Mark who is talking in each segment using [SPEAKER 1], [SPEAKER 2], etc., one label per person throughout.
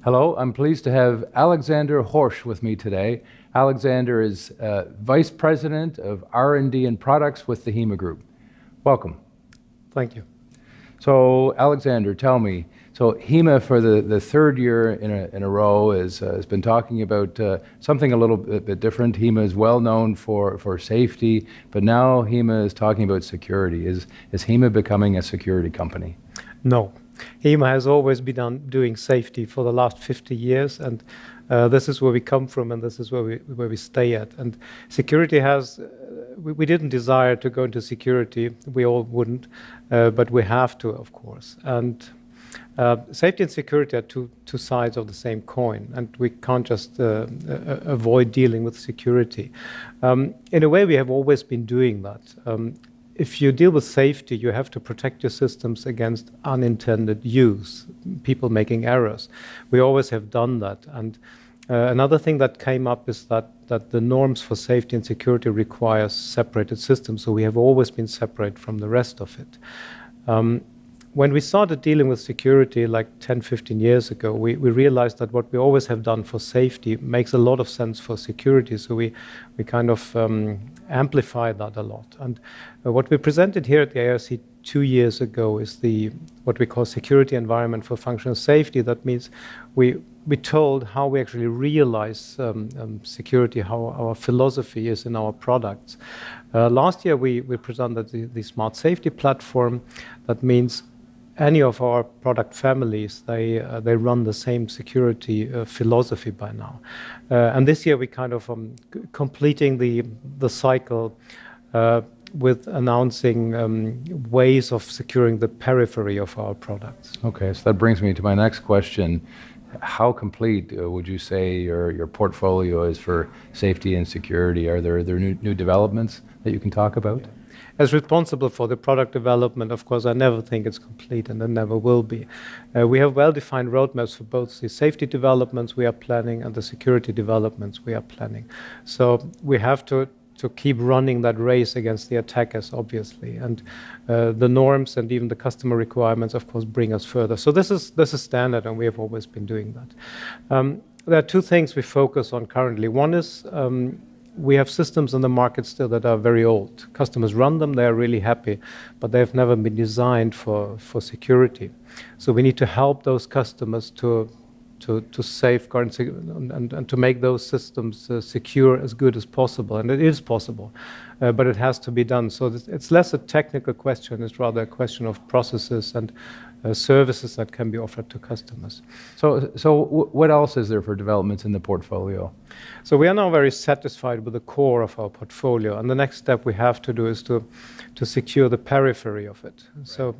[SPEAKER 1] Hello, I'm pleased to have Alexander Horch with me today. Alexander is Vice President of R&D and Products with the HIMA Group. Welcome.
[SPEAKER 2] Thank you.
[SPEAKER 1] So Alexander, tell me, so HIMA for the third year in a row has been talking about something a little bit different. HIMA is well known for safety, but now HIMA is talking about security. Is HIMA becoming a security company?
[SPEAKER 2] No. HIMA has always been doing safety for the last 50 years, and this is where we come from, and this is where we stay at. And security has, we didn't desire to go into security, we all wouldn't, but we have to, of course. And safety and security are two sides of the same coin, and we can't just avoid dealing with security. In a way, we have always been doing that. If you deal with safety, you have to protect your systems against unintended use, people making errors. We always have done that. And another thing that came up is that the norms for safety and security require separated systems, so we have always been separate from the rest of it. When we started dealing with security like 10, 15 years ago, we realized that what we always have done for safety makes a lot of sense for security, so we kind of amplified that a lot. And what we presented here at the ARC 2 years ago is what we call security environment for functional safety. That means we told how we actually realize security, how our philosophy is in our products. Last year we presented the smart safety platform. That means any of our product families, they run the same security philosophy by now. And this year we kind of completing the cycle with announcing ways of securing the periphery of our products.
[SPEAKER 1] Okay, so that brings me to my next question. How complete would you say your portfolio is for safety and security? Are there new developments that you can talk about?
[SPEAKER 2] Yeah. As responsible for the product development, of course, I never think it's complete, and it never will be. We have well-defined roadmaps for both the safety developments we are planning and the security developments we are planning. So we have to keep running that race against the attackers, obviously, and the norms and even the customer requirements, of course, bring us further. So this is standard, and we have always been doing that. There are two things we focus on currently. One is we have systems in the market still that are very old. Customers run them, they are really happy, but they have never been designed for security. So we need to help those customers to safeguard and to make those systems secure as good as possible. And it is possible, but it has to be done. So it's less a technical question, it's rather a question of processes and services that can be offered to customers.
[SPEAKER 1] So what else is there for developments in the portfolio?
[SPEAKER 2] So we are now very satisfied with the core of our portfolio, and the next step we have to do is to secure the periphery of it. So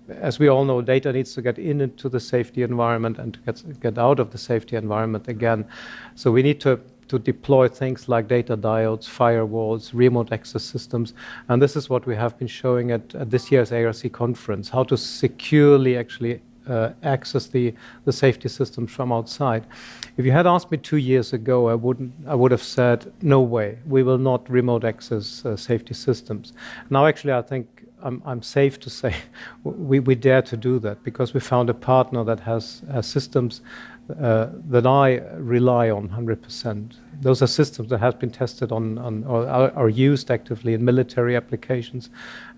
[SPEAKER 2] as we all know, data needs to get into the safety environment and to get out of the safety environment again. So we need to deploy things like data diodes, firewalls, remote access systems, and this is what we have been showing at this year's ARC conference, how to securely actually access the safety systems from outside. If you had asked me 2 years ago, I would have said, no way, we will not remote access safety systems. Now actually I think I'm safe to say we dare to do that, because we found a partner that has systems that I rely on 100%. Those are systems that have been tested on or are used actively in military applications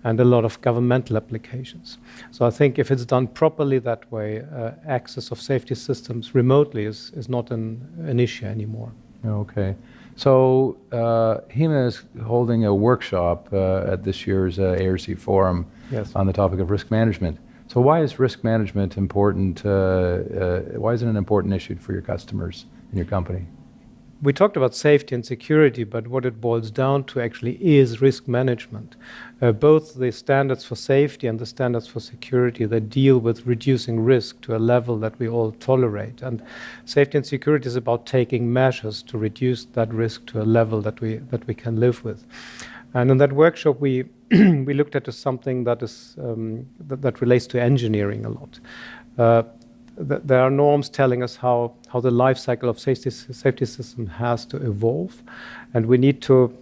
[SPEAKER 2] and a lot of governmental applications. So I think if it's done properly that way, access of safety systems remotely is not an issue anymore.
[SPEAKER 1] Okay. So HIMA is holding a workshop at this year's ARC Forum.
[SPEAKER 2] Yes.
[SPEAKER 1] On the topic of risk management. So why is risk management important? Why is it an important issue for your customers in your company?
[SPEAKER 2] We talked about safety and security, but what it boils down to actually is risk management. Both the standards for safety and the standards for security, they deal with reducing risk to a level that we all tolerate. And safety and security is about taking measures to reduce that risk to a level that we can live with. And in that workshop, we looked at something that is that relates to engineering a lot. There are norms telling us how the life cycle of safety system has to evolve, and we need to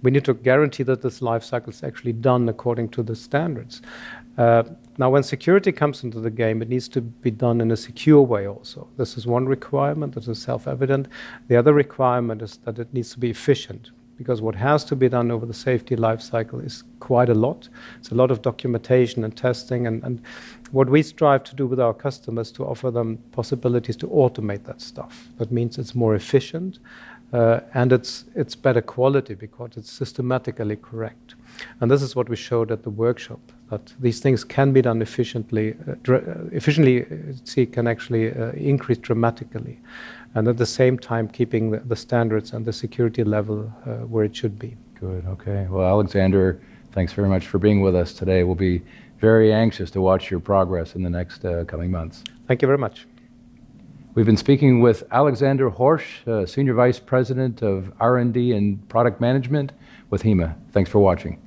[SPEAKER 2] we need to guarantee that this life cycle is actually done according to the standards. Now, when security comes into the game, it needs to be done in a secure way also. This is one requirement that is self-evident. The other requirement is that it needs to be efficient, because what has to be done over the safety life cycle is quite a lot. It's a lot of documentation and testing, and what we strive to do with our customers to offer them possibilities to automate that stuff. That means it's more efficient, and it's better quality because it's systematically correct. And this is what we showed at the workshop, that these things can be done efficiently. It can actually increase dramatically, and at the same time keeping the standards and the security level where it should be.
[SPEAKER 1] Good, okay. Well, Alexander, thanks very much for being with us today. We'll be very anxious to watch your progress in the next coming months.
[SPEAKER 2] Thank you very much.
[SPEAKER 1] We've been speaking with Alexander Horch, Senior Vice President of R&D and Product Management with HIMA. Thanks for watching.